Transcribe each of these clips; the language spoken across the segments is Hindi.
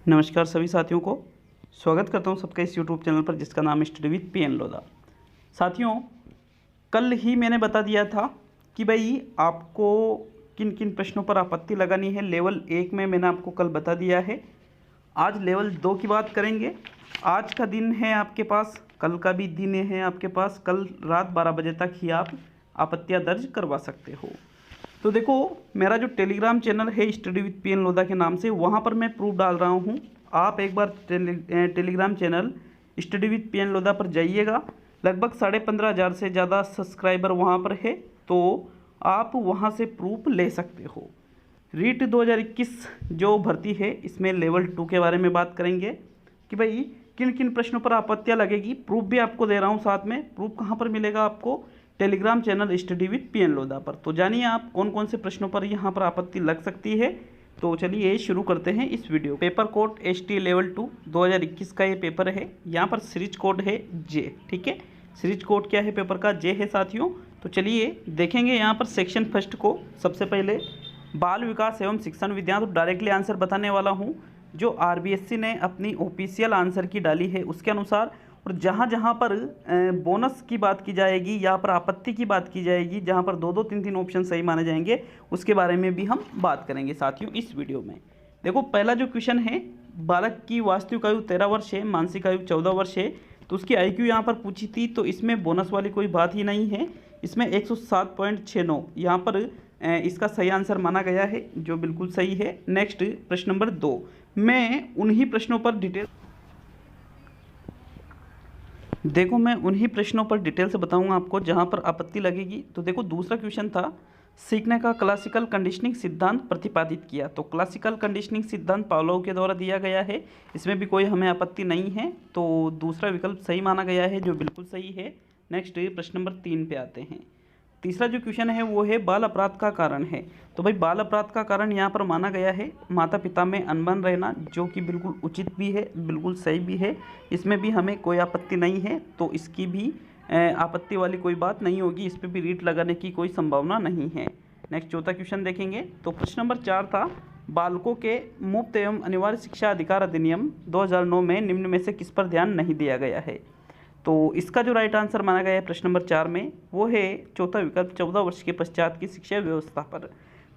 नमस्कार सभी साथियों को स्वागत करता हूं सबका इस यूट्यूब चैनल पर जिसका नाम है स्टडी विद पीएन लोधा। साथियों, कल ही मैंने बता दिया था कि भाई आपको किन किन प्रश्नों पर आपत्ति लगानी है। लेवल 1 में मैंने आपको कल बता दिया है। आज लेवल 2 की बात करेंगे। आज का दिन है आपके पास, कल का भी दिन है आपके पास। कल रात 12 बजे तक ही आप आपत्तियाँ दर्ज करवा सकते हो। तो देखो, मेरा जो टेलीग्राम चैनल है स्टडी विद पीएन लोधा के नाम से, वहाँ पर मैं प्रूफ डाल रहा हूँ। आप एक बार Telegram channel study with PN Lodha पर जाइएगा। लगभग 15,500 से ज़्यादा सब्सक्राइबर वहाँ पर है, तो आप वहाँ से प्रूफ ले सकते हो। रीट 2021 जो भर्ती है, इसमें लेवल 2 के बारे में बात करेंगे कि भाई किन किन प्रश्नों पर आपत्तियाँ लगेगी। प्रूफ भी आपको दे रहा हूँ साथ में। प्रूफ कहाँ पर मिलेगा आपको? Telegram channel study with PN Lodha पर। तो जानिए आप कौन कौन से प्रश्नों पर यहाँ पर आपत्ति लग सकती है। तो चलिए शुरू करते हैं इस video. Paper code ST level 2 2021 का ये पेपर है। यहाँ पर सीरीज कोड है J, ठीक है। सीरीज कोड क्या है पेपर का? J है साथियों। तो चलिए देखेंगे यहाँ पर सेक्शन फर्स्ट को। सबसे पहले बाल विकास एवं शिक्षण विद्या, तो डायरेक्टली आंसर बताने वाला हूँ। जो RBSC ने अपनी ऑफिशियल आंसर की डाली है उसके अनुसार, और जहाँ जहाँ पर बोनस की बात की जाएगी, यहाँ पर आपत्ति की बात की जाएगी, जहाँ पर 2-2, 3-3 ऑप्शन सही माने जाएंगे, उसके बारे में भी हम बात करेंगे साथियों इस वीडियो में। देखो, पहला जो क्वेश्चन है, बालक की वास्तविक आयु 13 वर्ष है, मानसिक आयु 14 वर्ष है, तो उसकी IQ यहाँ पर पूछी थी। तो इसमें बोनस वाली कोई बात ही नहीं है। इसमें 107.69 यहाँ पर इसका सही आंसर माना गया है, जो बिल्कुल सही है। नेक्स्ट प्रश्न नंबर 2, मैं उन्हीं प्रश्नों पर डिटेल से बताऊंगा आपको जहां पर आपत्ति लगेगी। तो देखो, दूसरा क्वेश्चन था, सीखने का क्लासिकल कंडीशनिंग सिद्धांत प्रतिपादित किया। तो क्लासिकल कंडीशनिंग सिद्धांत पावलोव के द्वारा दिया गया है। इसमें भी कोई हमें आपत्ति नहीं है, तो दूसरा विकल्प सही माना गया है, जो बिल्कुल सही है। नेक्स्ट प्रश्न नंबर 3 पे आते हैं। तीसरा जो क्वेश्चन है वो है बाल अपराध का कारण है। तो भाई बाल अपराध का कारण यहाँ पर माना गया है माता पिता में अनबन रहना, जो कि बिल्कुल उचित भी है, बिल्कुल सही भी है। इसमें भी हमें कोई आपत्ति नहीं है, तो इसकी भी आपत्ति वाली कोई बात नहीं होगी। इस पर भी रीट लगाने की कोई संभावना नहीं है। नेक्स्ट चौथा क्वेश्चन देखेंगे। तो प्रश्न नंबर 4 था, बालकों के मुफ्त एवं अनिवार्य शिक्षा अधिकार अधिनियम 2009 में निम्न में से किस पर ध्यान नहीं दिया गया है। तो इसका जो राइट आंसर माना गया है प्रश्न नंबर 4 में, वो है चौथा विकल्प, 14 वर्ष के पश्चात की शिक्षा व्यवस्था पर।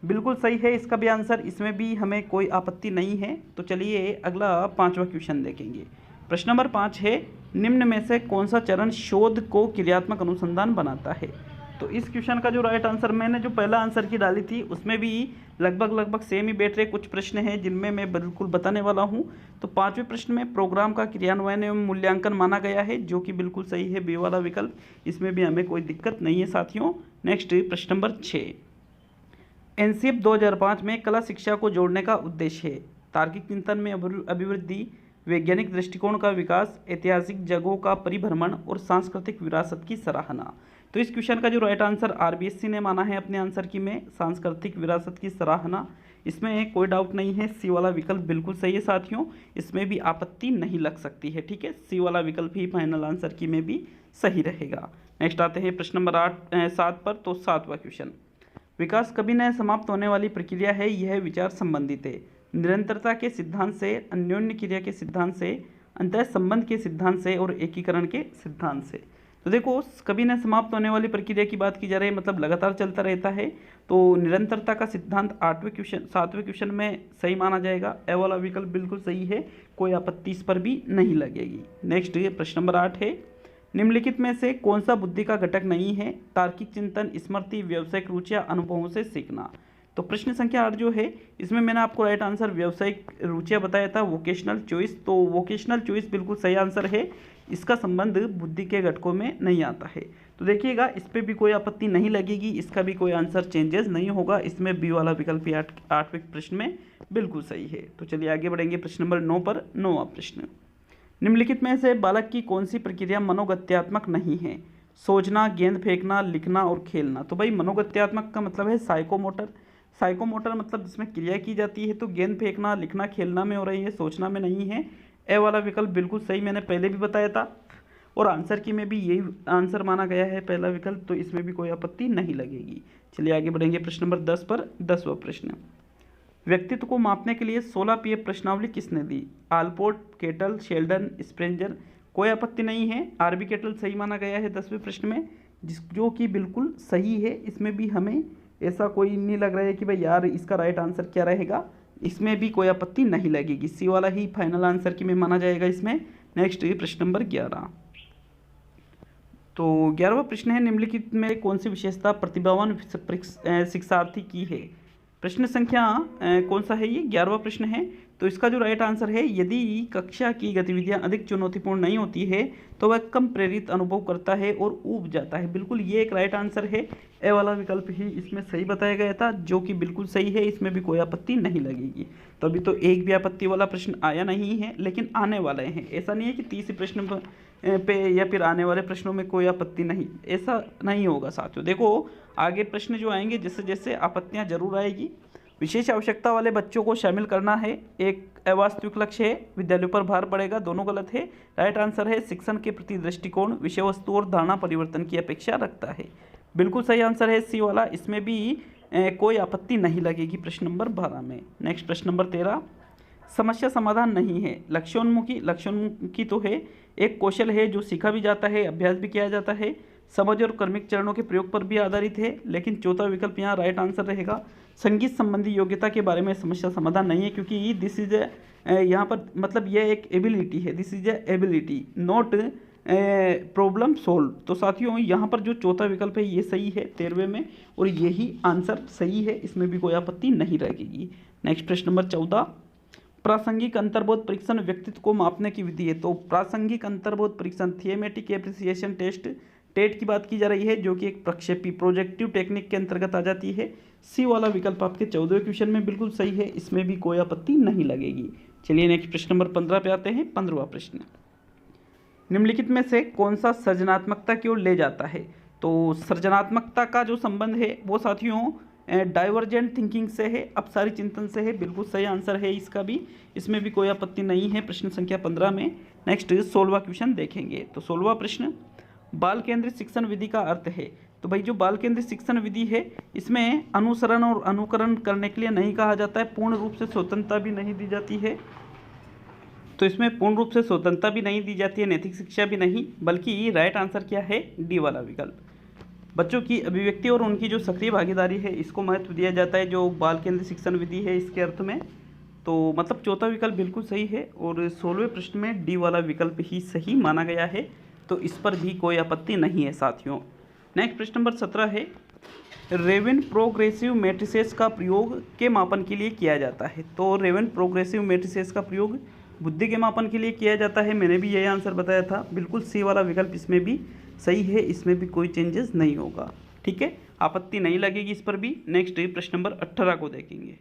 बिल्कुल सही है इसका भी आंसर। इसमें भी हमें कोई आपत्ति नहीं है। तो चलिए अगला 5वां क्वेश्चन देखेंगे। प्रश्न नंबर 5 है, निम्न में से कौन सा चरण शोध को क्रियात्मक अनुसंधान बनाता है। तो इस क्वेश्चन का जो राइट आंसर, मैंने जो पहला आंसर की डाली थी उसमें भी लगभग सेम ही बैठ रहे। कुछ प्रश्न हैं जिनमें मैं बिल्कुल बताने वाला हूं। तो 5वें प्रश्न में प्रोग्राम का क्रियान्वयन एवं मूल्यांकन माना गया है, जो कि बिल्कुल सही है, बी वाला विकल्प। इसमें भी हमें कोई दिक्कत नहीं है साथियों। नेक्स्ट प्रश्न नंबर 6, NCF 2005 में कला शिक्षा को जोड़ने का उद्देश्य है तार्किक चिंतन में अभिवृद्धि, वैज्ञानिक दृष्टिकोण का विकास, ऐतिहासिक जगहों का परिभ्रमण और सांस्कृतिक विरासत की सराहना। तो इस क्वेश्चन का जो राइट आंसर RBSC ने माना है अपने आंसर की में, सांस्कृतिक विरासत की सराहना। इसमें कोई डाउट नहीं है, सी वाला विकल्प बिल्कुल सही है साथियों। इसमें भी आपत्ति नहीं लग सकती है, ठीक है। सी वाला विकल्प ही फाइनल आंसर की में भी सही रहेगा। नेक्स्ट आते हैं प्रश्न नंबर 7 पर। तो 7वां क्वेश्चन, विकास कभी न समाप्त होने वाली प्रक्रिया है, यह विचार संबंधित है निरंतरता के सिद्धांत से, अन्योन्य क्रिया के सिद्धांत से, अंतः संबंध के सिद्धांत से और एकीकरण के सिद्धांत से। तो देखो, कभी न समाप्त होने वाली प्रक्रिया की बात की जा रही है, मतलब लगातार चलता रहता है। तो निरंतरता का सिद्धांत 7वें क्वेश्चन में सही माना जाएगा। ए वाला विकल्प बिल्कुल सही है, कोई आपत्ति इस पर भी नहीं लगेगी। नेक्स्ट प्रश्न नंबर 8 है, निम्नलिखित में से कौन सा बुद्धि का घटक नहीं है। तार्किक चिंतन, स्मृति, व्यावसायिक रुचियां, अनुभवों से सीखना। तो प्रश्न संख्या 8 जो है, इसमें मैंने आपको राइट आंसर व्यावसायिक रुचियां बताया था, वोकेशनल चॉइस। तो वोकेशनल चॉइस बिल्कुल सही आंसर है। इसका संबंध बुद्धि के घटकों में नहीं आता है। तो देखिएगा, इस पर भी कोई आपत्ति नहीं लगेगी, इसका भी कोई आंसर चेंजेस नहीं होगा। इसमें बी वाला विकल्प 8वें प्रश्न में बिल्कुल सही है। तो चलिए आगे बढ़ेंगे प्रश्न नंबर 9 पर। 9वां प्रश्न, निम्नलिखित में से बालक की कौन सी प्रक्रिया मनोगत्यात्मक नहीं है। सोचना, गेंद फेंकना, लिखना और खेलना। तो भाई मनोगत्यात्मक का मतलब है साइकोमोटर। साइकोमोटर मतलब जिसमें क्रिया की जाती है। तो गेंद फेंकना, लिखना, खेलना में हो रही है, सोचना में नहीं है। ए वाला विकल्प बिल्कुल सही, मैंने पहले भी बताया था, और आंसर की में भी यही आंसर माना गया है, पहला विकल्प। तो इसमें भी कोई आपत्ति नहीं लगेगी। चलिए आगे बढ़ेंगे प्रश्न नंबर 10 पर। 10वां प्रश्न, व्यक्तित्व को मापने के लिए 16 पीएफ प्रश्नावली किसने दी? Allport, Cattell, Sheldon, Spranger. कोई आपत्ति नहीं है, आरबी केटल सही माना गया है 10वें प्रश्न में, जो कि बिल्कुल सही है। इसमें भी हमें ऐसा कोई नहीं लग रहा है कि भाई यार इसका राइट आंसर क्या रहेगा, इसमें भी कोई आपत्ति नहीं लगेगी, सी वाला ही फाइनल आंसर की में माना जाएगा इसमें। नेक्स्ट प्रश्न नंबर 11। तो 11वां प्रश्न है, निम्नलिखित में कौन सी विशेषता प्रतिभावान शिक्षार्थी की है? प्रश्न संख्या कौन सा है ये? 11वां प्रश्न है। तो इसका जो राइट आंसर है, यदि कक्षा की गतिविधियां अधिक चुनौतीपूर्ण नहीं होती है तो वह कम प्रेरित अनुभव करता है और ऊब जाता है। बिल्कुल ये एक राइट आंसर है, ए वाला विकल्प ही इसमें सही बताया गया था, जो कि बिल्कुल सही है, इसमें भी कोई आपत्ति नहीं लगेगी। तो अभी तो एक भी आपत्ति वाला प्रश्न आया नहीं है, लेकिन आने वाले हैं। ऐसा नहीं है कि 30 प्रश्न पे या फिर आने वाले प्रश्नों में कोई आपत्ति नहीं, ऐसा नहीं होगा साथियों। देखो आगे प्रश्न जो आएंगे जैसे जैसे आपत्तियां जरूर आएगी। विशेष आवश्यकता वाले बच्चों को शामिल करना है एक अवास्तविक लक्ष्य है, विद्यालयों पर भार पड़ेगा, दोनों गलत है। राइट आंसर है शिक्षण के प्रति दृष्टिकोण विषय वस्तु और धारणा परिवर्तन की अपेक्षा रखता है। बिल्कुल सही आंसर है सी वाला, इसमें भी कोई आपत्ति नहीं लगेगी प्रश्न नंबर 12 में। नेक्स्ट प्रश्न नंबर 13, समस्या समाधान नहीं है, लक्ष्योन्मुखी तो है, एक कौशल है जो सीखा भी जाता है, अभ्यास भी किया जाता है, समझ और कर्मिक चरणों के प्रयोग पर भी आधारित है। लेकिन चौथा विकल्प यहाँ राइट आंसर रहेगा। संगीत संबंधी योग्यता के बारे में समस्या समाधान नहीं है, क्योंकि दिस इज यहाँ पर मतलब यह एक एबिलिटी है, this is ability not problem solve. तो साथियों यहाँ पर जो चौथा विकल्प है ये सही है 13वें में, और यही आंसर सही है, इसमें भी कोई आपत्ति नहीं रहेगी। नेक्स्ट प्रश्न नंबर 14, प्रासंगिक अंतर्बोध परीक्षण व्यक्तित्व को मापने की विधि है। तो प्रासंगिक अंतर्बोध परीक्षण थियोमेटिक एप्रिसिएशन टेस्ट, टेट की बात की जा रही है, जो कि एक प्रक्षेपी प्रोजेक्टिव टेक्निक के अंतर्गत आ जाती है। सी वाला विकल्प आपके 14वें क्वेश्चन में बिल्कुल सही है, इसमें भी कोई आपत्ति नहीं लगेगी। चलिए नेक्स्ट प्रश्न नंबर 15 पे आते हैं। 15वां प्रश्न, निम्नलिखित में से कौन सा सृजनात्मकता की ओर ले जाता है? तो सृजनात्मकता का जो संबंध है वो साथियों डाइवर्जेंट थिंकिंग से है, अपसारी चिंतन से है। बिल्कुल सही आंसर है इसका भी, इसमें भी कोई आपत्ति नहीं है प्रश्न संख्या 15 में। नेक्स्ट 16वां क्वेश्चन देखेंगे। तो 16वां प्रश्न, बाल केंद्रित शिक्षण विधि का अर्थ है। तो भाई जो बाल केंद्रित शिक्षण विधि है, इसमें अनुसरण और अनुकरण करने के लिए नहीं कहा जाता है, पूर्ण रूप से स्वतंत्रता भी नहीं दी जाती है। तो इसमें पूर्ण रूप से स्वतंत्रता भी नहीं दी जाती है, नैतिक शिक्षा भी नहीं, बल्कि राइट आंसर क्या है? डी वाला विकल्प। बच्चों की अभिव्यक्ति और उनकी जो सक्रिय भागीदारी है, इसको महत्व दिया जाता है जो बाल केंद्रित शिक्षण विधि है इसके अर्थ में। तो मतलब चौथा विकल्प बिल्कुल सही है, और 16वें प्रश्न में डी वाला विकल्प ही सही माना गया है, तो इस पर भी कोई आपत्ति नहीं है साथियों। नेक्स्ट प्रश्न नंबर 17 है, रेवेन प्रोग्रेसिव मैट्रिसेस का प्रयोग के मापन के लिए किया जाता है। तो रेवेन प्रोग्रेसिव मैट्रिसेस का प्रयोग बुद्धि के मापन के लिए किया जाता है, मैंने भी यही आंसर बताया था। बिल्कुल सी वाला विकल्प इसमें भी सही है, इसमें भी कोई चेंजेस नहीं होगा। ठीक है, आपत्ति नहीं लगेगी इस पर भी। नेक्स्ट प्रश्न नंबर 18 को देखेंगे।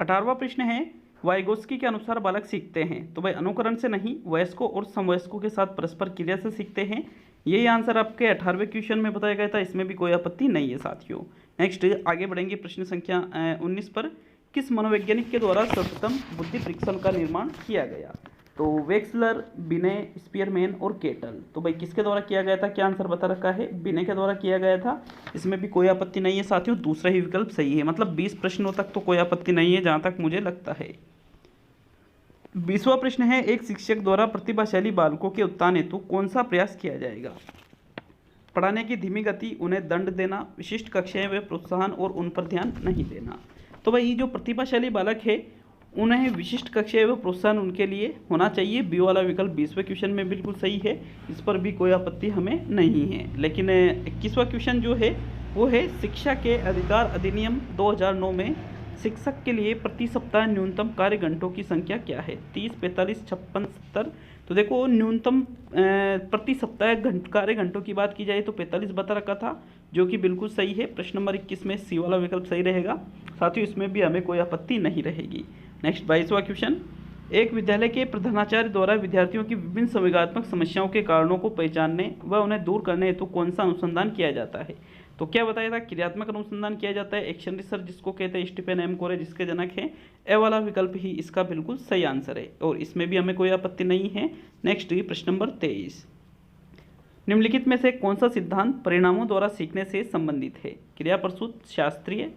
18वां प्रश्न है, वाइगोस्की के अनुसार बालक सीखते हैं। तो भाई अनुकरण से नहीं, वयस्कों और समवयस्कों के साथ परस्पर क्रिया से सीखते हैं। यही आंसर आपके 18वें क्वेश्चन में बताया गया था, इसमें भी कोई आपत्ति नहीं है साथियों। नेक्स्ट आगे बढ़ेंगे प्रश्न संख्या 19 पर, किस मनोवैज्ञानिक के द्वारा सर्वप्रथम बुद्धि परीक्षण का निर्माण किया गया? तो वेक्सलर, बिने, स्पीयरमैन और केटल। तो भाई किसके द्वारा किया गया था? क्या आंसर बता रखा है? बिने के द्वारा किया गया था, इसमें भी कोई आपत्ति नहीं है साथियों, दूसरा ही विकल्प सही है। मतलब 20 प्रश्नों तक तो कोई आपत्ति नहीं है जहाँ तक मुझे लगता है। 20वां प्रश्न है, एक शिक्षक द्वारा प्रतिभाशाली बालकों के उत्थान हेतु कौन सा प्रयास किया जाएगा? पढ़ाने की धीमी गति, उन्हें दंड देना, विशिष्ट कक्षाएं व प्रोत्साहन और उन पर ध्यान नहीं देना। तो भाई जो प्रतिभाशाली बालक है उन्हें विशिष्ट कक्षाएं व प्रोत्साहन उनके लिए होना चाहिए। बी वाला विकल्प 20वें क्वेश्चन में बिल्कुल सही है, इस पर भी कोई आपत्ति हमें नहीं है। लेकिन 21वां क्वेश्चन जो है वो है, शिक्षा के अधिकार अधिनियम 2009 में शिक्षक के लिए प्रति सप्ताह न्यूनतम कार्य घंटों की संख्या क्या है? 30, 45, 56, 70। तो देखो न्यूनतम प्रति सप्ताह कार्य घंटों की बात की जाए तो 45 बता रखा था, जो कि बिल्कुल सही है। प्रश्न नंबर 21 में सी वाला विकल्प सही रहेगा साथियों, इसमें भी हमें कोई आपत्ति नहीं रहेगी। नेक्स्ट 22वां क्वेश्चन, एक विद्यालय के प्रधानाचार्य द्वारा विद्यार्थियों की विभिन्न संवेगात्मक समस्याओं के कारणों को पहचानने व उन्हें दूर करने हेतु कौन सा अनुसंधान किया जाता है? तो क्या बताया था? क्रियात्मक अनुसंधान किया जाता है, एक्शन रिसर्च जिसको कहते हैं स्टीफन एम कोरे, जिसके जनक हैं। ए वाला विकल्प ही इसका बिल्कुल सही आंसर है, और इसमें भी हमें कोई आपत्ति नहीं है। नेक्स्ट प्रश्न नंबर 23, निम्नलिखित में से कौन सा सिद्धांत परिणामों द्वारा सीखने से संबंधित है? क्रिया प्रसूत, शास्त्रीय,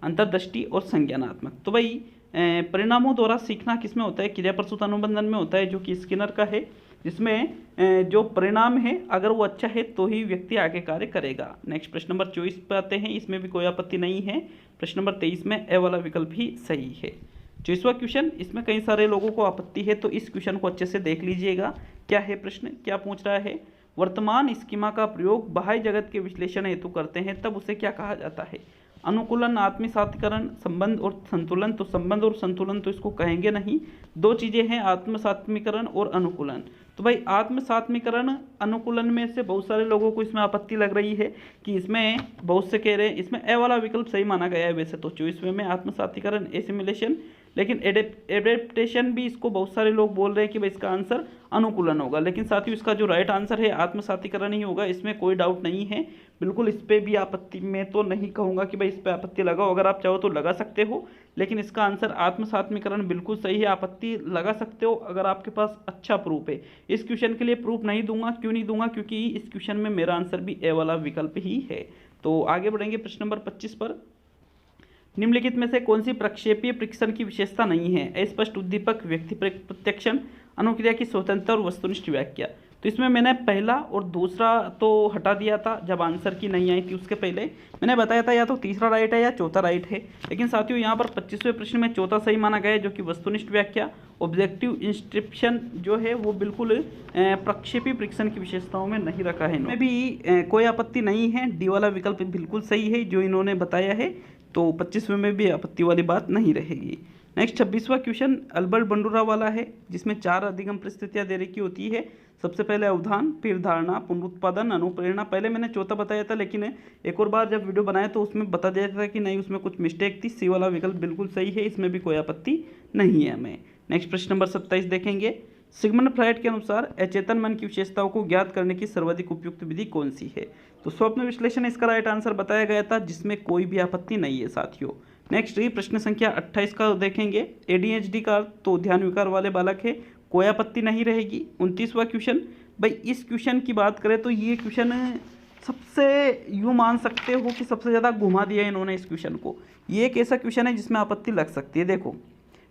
अंतर्दृष्टि और संज्ञानात्मक। तो भाई परिणामों द्वारा सीखना किसमें होता है, क्रिया प्रसूत अनुबंधन में होता है, जो कि स्किनर का है, जिसमें जो परिणाम है अगर वो अच्छा है तो ही व्यक्ति आगे कार्य करेगा। नेक्स्ट प्रश्न नंबर 24 पे आते हैं, इसमें भी कोई आपत्ति नहीं है। प्रश्न नंबर 23 में ए वाला विकल्प ही सही है। 24वां क्वेश्चन, इसमें कई सारे लोगों को आपत्ति है, तो इस क्वेश्चन को अच्छे से देख लीजिएगा। क्या है प्रश्न, क्या पूछ रहा है, वर्तमान स्कीमा का प्रयोग बाह्य जगत के विश्लेषण हेतु करते हैं तब उसे क्या कहा जाता है। अनुकूलन, आत्मसातीकरण, संबंध और संतुलन। तो संबंध और संतुलन तो इसको कहेंगे नहीं, दो चीजें हैं, आत्मसात्मीकरण और अनुकूलन। तो भाई आत्मसात्मीकरण अनुकूलन में से बहुत सारे लोगों को इसमें आपत्ति लग रही है कि इसमें बहुत से कह रहे हैं इसमें ए वाला विकल्प सही माना गया है वैसे तो 24वें में आत्मसातीकरण एसिमिलेशन, लेकिन एडेप्टेशन भी इसको बहुत सारे लोग बोल रहे हैं कि भाई इसका आंसर अनुकूलन होगा, लेकिन साथियों इसका जो राइट आंसर है आत्मसातीकरण ही होगा, इसमें कोई डाउट नहीं है। बिल्कुल इस पर भी आपत्ति में तो नहीं कहूँगा कि भाई इस पर आपत्ति लगाओ, अगर आप चाहो तो लगा सकते हो, लेकिन इसका आंसर आत्मसात्मीकरण बिल्कुल सही है। आपत्ति लगा सकते हो अगर आपके पास अच्छा प्रूफ है। इस क्वेश्चन के लिए प्रूफ नहीं दूंगा, क्यों नहीं दूंगा, क्योंकि इस क्वेश्चन में मेरा आंसर भी ए वाला विकल्प ही है। तो आगे बढ़ेंगे प्रश्न नंबर 25 पर। निम्नलिखित में से कौन सी प्रक्षेपीय परीक्षण की विशेषता नहीं है। अस्पष्ट उद्दीपक, व्यक्ति प्रत्यक्षण, अनुक्रिया की स्वतंत्रता और वस्तुनिष्ठ व्याख्या। तो इसमें मैंने पहला और दूसरा तो हटा दिया था जब आंसर की नहीं आई थी, उसके पहले मैंने बताया था या तो तीसरा राइट है या चौथा राइट है, लेकिन साथियों यहाँ पर 25वें प्रश्न में चौथा सही माना गया है, जो कि वस्तुनिष्ठ व्याख्या। ऑब्जेक्टिव इंस्क्रिप्शन जो है वो बिल्कुल प्रक्षेपी परीक्षण की विशेषताओं में नहीं रखा है, इनमें भी कोई आपत्ति नहीं है। डी वाला विकल्प बिल्कुल सही है जो इन्होंने बताया है, तो 25वें में भी आपत्ति वाली बात नहीं रहेगी। नेक्स्ट 26वां क्वेश्चन अल्बर्ट बंडूरा वाला है, जिसमें 4 अधिगम परिस्थितियां दे रखी होती है। सबसे पहले अवधान, फिर धारणा, पुनरुत्पादन, अनुप्रेरणा। पहले मैंने चौथा बताया था, लेकिन एक और बार जब वीडियो बनाया तो उसमें बता दिया था कि नहीं उसमें कुछ मिस्टेक थी। सी वाला विकल्प बिल्कुल सही है, इसमें भी कोई आपत्ति नहीं है हमें। नेक्स्ट प्रश्न नंबर 27 देखेंगे। सिगमंड फ्राइड के अनुसार अचेतन मन की विशेषताओं को ज्ञात करने की सर्वाधिक उपयुक्त विधि कौन सी है। तो स्वप्न विश्लेषण इसका राइट आंसर बताया गया था, जिसमें कोई भी आपत्ति नहीं है साथियों। नेक्स्ट ये प्रश्न संख्या 28 का देखेंगे। एडीएचडी का तो ध्यान विकार वाले बालक है, कोई आपत्ति नहीं रहेगी। 29वां क्वेश्चन, भाई इस क्वेश्चन की बात करें तो ये क्वेश्चन सबसे यूँ मान सकते हो कि सबसे ज़्यादा घुमा दिया इन्होंने इस क्वेश्चन को। ये एक ऐसा क्वेश्चन है जिसमें आपत्ति लग सकती है। देखो,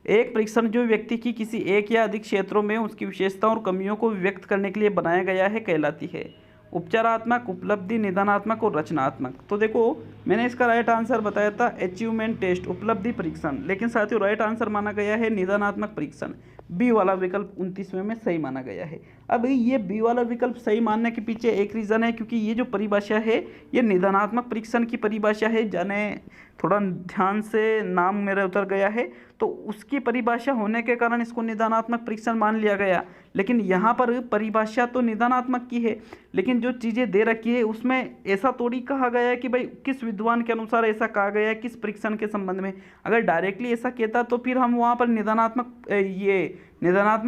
एक परीक्षण जो व्यक्ति की किसी एक या अधिक क्षेत्रों में उसकी विशेषताओं और कमियों को व्यक्त करने के लिए बनाया गया है कहलाती है उपचारात्मक, उपलब्धि, निदानात्मक और रचनात्मक। तो देखो मैंने इसका राइट आंसर बताया था अचीवमेंट टेस्ट, उपलब्धि परीक्षण, लेकिन साथियों राइट आंसर माना गया है निदानात्मक परीक्षण। बी वाला विकल्प 29वें में सही माना गया है। अब ये बी वाला विकल्प सही मानने के पीछे एक रीज़न है, क्योंकि ये जो परिभाषा है ये निदानात्मक परीक्षण की परिभाषा है। जाने थोड़ा ध्यान से नाम मेरे उतर गया है, तो उसकी परिभाषा होने के कारण इसको निदानात्मक परीक्षण मान लिया गया। लेकिन यहाँ पर परिभाषा तो निदानात्मक की है, लेकिन जो चीज़ें दे रखी है उसमें ऐसा थोड़ी कहा गया है कि भाई किस विद्वान के अनुसार ऐसा कहा गया है किस परीक्षण के संबंध में। अगर डायरेक्टली ऐसा कहता तो फिर हम वहाँ पर निदानात्मक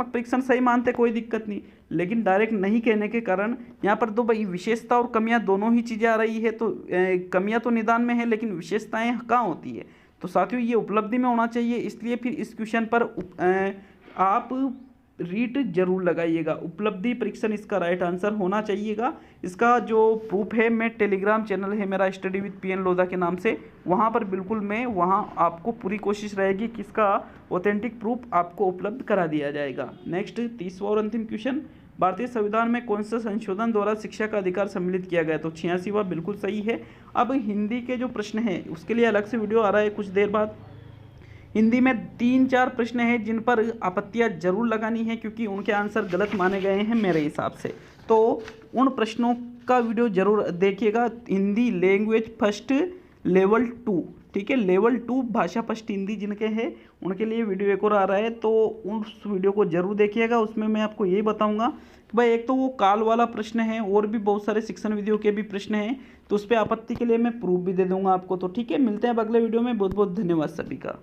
परीक्षण सही मानते, कोई दिक्कत नहीं। लेकिन डायरेक्ट नहीं कहने के कारण यहाँ पर तो भाई विशेषता और कमियाँ दोनों ही चीज़ें आ रही है। तो कमियाँ तो निदान में है, लेकिन विशेषताएँ कहाँ होती है। तो साथियों ये उपलब्धि में होना चाहिए, इसलिए फिर इस क्वेश्चन पर आप रीट जरूर लगाइएगा। उपलब्धि परीक्षण इसका राइट आंसर होना चाहिएगा। इसका जो प्रूफ है, मैं टेलीग्राम चैनल है मेरा स्टडी विद पीएन लोधा के नाम से, वहाँ पर बिल्कुल मैं वहाँ आपको पूरी कोशिश रहेगी कि इसका ऑथेंटिक प्रूफ आपको उपलब्ध करा दिया जाएगा। नेक्स्ट 30वां और अंतिम क्वेश्चन, भारतीय संविधान में कौन सा संशोधन द्वारा शिक्षा का अधिकार सम्मिलित किया गया। तो 86वां बिल्कुल सही है। अब हिंदी के जो प्रश्न हैं उसके लिए अलग से वीडियो आ रहा है कुछ देर बाद। हिंदी में 3-4 प्रश्न हैं जिन पर आपत्तियां जरूर लगानी है, क्योंकि उनके आंसर गलत माने गए हैं मेरे हिसाब से। तो उन प्रश्नों का वीडियो जरूर देखिएगा। हिंदी लैंग्वेज फर्स्ट लेवल 2, ठीक है, लेवल 2 भाषा फर्स्ट हिंदी जिनके हैं उनके लिए वीडियो एक और आ रहा है, तो उस वीडियो को जरूर देखिएगा। उसमें मैं आपको यही बताऊंगा कि भाई एक तो वो काल वाला प्रश्न है और भी बहुत सारे शिक्षण विधियों के भी प्रश्न हैं, तो उस पर आपत्ति के लिए मैं प्रूफ भी दे दूंगा आपको। तो ठीक है, मिलते हैं अब अगले वीडियो में। बहुत बहुत धन्यवाद सभी का।